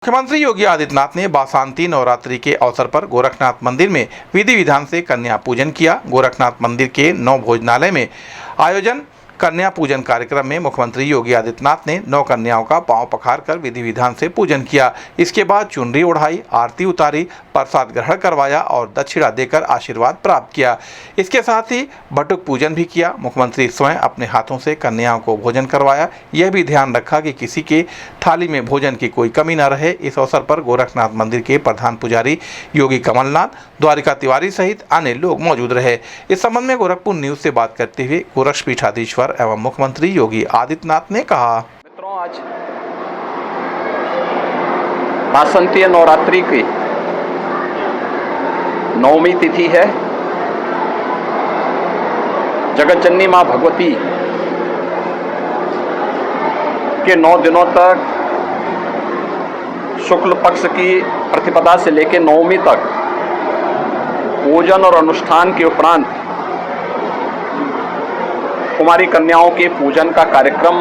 मुख्यमंत्री योगी आदित्यनाथ ने बासंती नवरात्रि के अवसर पर गोरखनाथ मंदिर में विधि विधान से कन्या पूजन किया। गोरखनाथ मंदिर के नौ भोजनालय में आयोजन कन्या पूजन कार्यक्रम में मुख्यमंत्री योगी आदित्यनाथ ने 9 कन्याओं का पांव पखार कर विधि विधान से पूजन किया। इसके बाद चुनरी ओढ़ाई, आरती उतारी, प्रसाद ग्रहण करवाया और दक्षिणा देकर आशीर्वाद प्राप्त किया। इसके साथ ही बटुक पूजन भी किया। मुख्यमंत्री स्वयं अपने हाथों से कन्याओं को भोजन करवाया। यह भी ध्यान रखा कि किसी के थाली में भोजन की कोई कमी न रहे। इस अवसर पर गोरखनाथ मंदिर के प्रधान पुजारी योगी कमलनाथ, द्वारिका तिवारी सहित अन्य लोग मौजूद रहे। इस संबंध में गोरखपुर न्यूज से बात करते हुए गोरक्षपीठाधीश्वर एवं मुख्यमंत्री योगी आदित्यनाथ ने कहा, मित्रों, आज बासंती नवरात्रि की 9वीं तिथि है। जगत जननी मां भगवती के 9 दिनों तक शुक्ल पक्ष की प्रतिपदा से लेकर 9वीं तक पूजन और अनुष्ठान के उपरांत कुमारी कन्याओं के पूजन का कार्यक्रम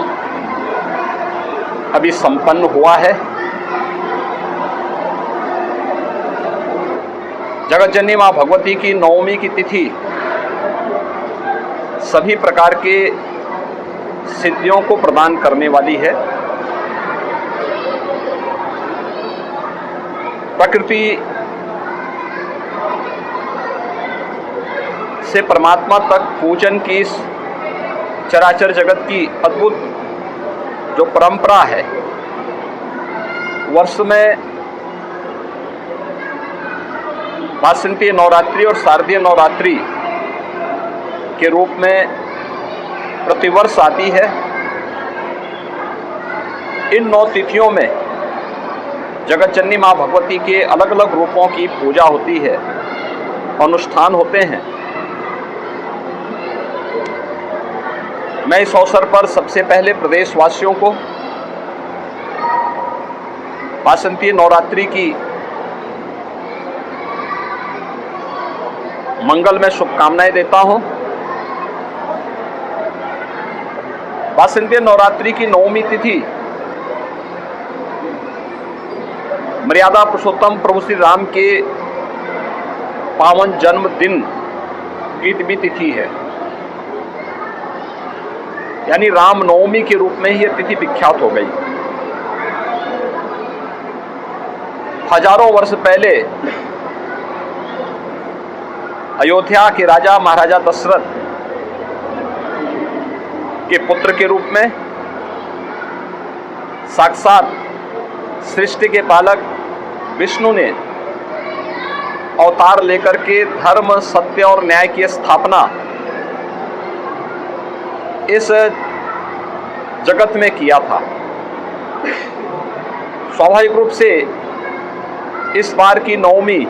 अभी संपन्न हुआ है। जगत जननी मां भगवती की 9वीं की तिथि सभी प्रकार के सिद्धियों को प्रदान करने वाली है। प्रकृति से परमात्मा तक पूजन की चराचर जगत की अद्भुत जो परंपरा है, वर्ष में बासंती नवरात्रि और शारदीय नवरात्रि के रूप में प्रतिवर्ष आती है। इन 9 तिथियों में जगत जननी मां भगवती के अलग अलग रूपों की पूजा होती है, अनुष्ठान होते हैं। मैं इस अवसर पर सबसे पहले प्रदेशवासियों को बासंती नवरात्रि की मंगल में शुभकामनाएं देता हूं। बासंती नवरात्रि की 9वीं तिथि मर्यादा पुरुषोत्तम प्रभु श्री राम के पावन जन्मदिन की भी तिथि है, यानी रामनवमी के रूप में ही यह तिथि विख्यात हो गई। हजारों वर्ष पहले अयोध्या के राजा महाराजा दशरथ के पुत्र के रूप में साक्षात सृष्टि के पालक विष्णु ने अवतार लेकर के धर्म, सत्य और न्याय की स्थापना इस जगत में किया था। स्वाभाविक रूप से इस बार की 9वीं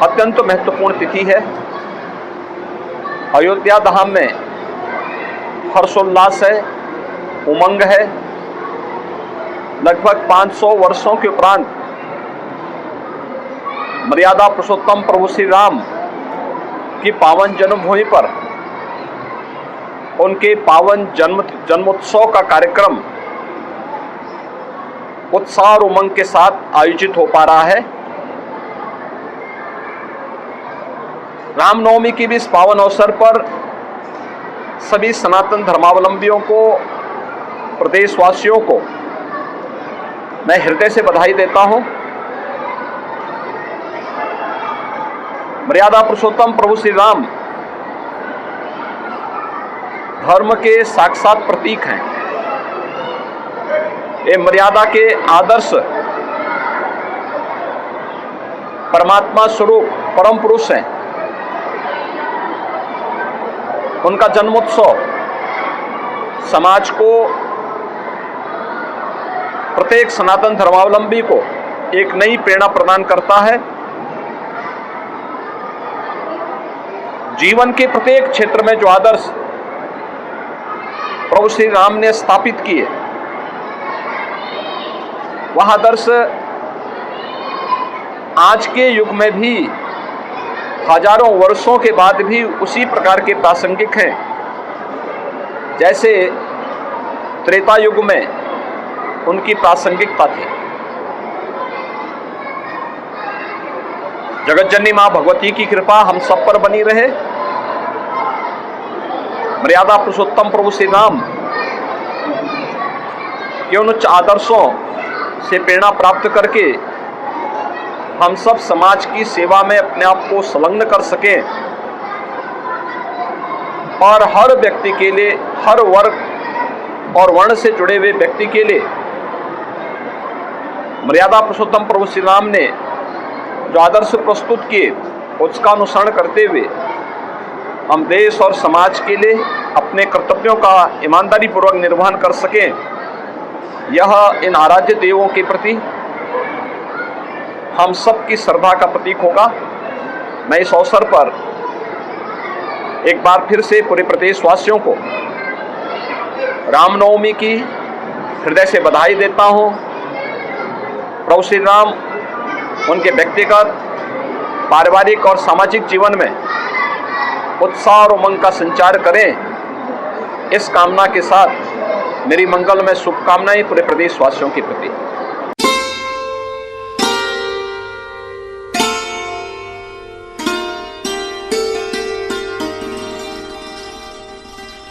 अत्यंत महत्वपूर्ण तिथि है। अयोध्या धाम में हर्षोल्लास है, उमंग है। लगभग 500 वर्षों के उपरांत मर्यादा पुरुषोत्तम प्रभु श्री राम की पावन जन्मभूमि पर उनके पावन जन्मोत्सव का कार्यक्रम उत्साह और उमंग के साथ आयोजित हो पा रहा है। रामनवमी की भी इस पावन अवसर पर सभी सनातन धर्मावलंबियों को, प्रदेशवासियों को मैं हृदय से बधाई देता हूं। मर्यादा पुरुषोत्तम प्रभु श्री राम धर्म के साक्षात प्रतीक हैं। ये मर्यादा के आदर्श परमात्मा स्वरूप परम पुरुष हैं। उनका जन्मोत्सव समाज को, प्रत्येक सनातन धर्मावलंबी को एक नई प्रेरणा प्रदान करता है। जीवन के प्रत्येक क्षेत्र में जो आदर्श प्रभु श्री राम ने स्थापित किए, वह आदर्श आज के युग में भी हजारों वर्षों के बाद भी उसी प्रकार के प्रासंगिक हैं। जैसे त्रेता युग में उनकी प्रासंगिकता थी। जगतजननी मां भगवती की कृपा हम सब पर बनी रहे। मर्यादा पुरुषोत्तम प्रभु श्री राम के उन उच्च आदर्शों से प्रेरणा प्राप्त करके हम सब समाज की सेवा में अपने आप को संलग्न कर सकें और हर व्यक्ति के लिए, हर वर्ग और वर्ण से जुड़े हुए व्यक्ति के लिए मर्यादा पुरुषोत्तम प्रभु श्री राम ने जो आदर्श प्रस्तुत किए उसका अनुसरण करते हुए हम देश और समाज के लिए अपने कर्तव्यों का ईमानदारी पूर्वक निर्वहन कर सकें, यह इन आराध्य देवों के प्रति हम सब की श्रद्धा का प्रतीक होगा। मैं इस अवसर पर एक बार फिर से पूरे प्रदेशवासियों को रामनवमी की हृदय से बधाई देता हूँ। प्रभु श्री राम उनके व्यक्तिगत, पारिवारिक और सामाजिक जीवन में उत्साह और उमंग का संचार करें, इस कामना के साथ मेरी मंगलमय शुभकामनाएं पूरे प्रदेशवासियों के प्रति।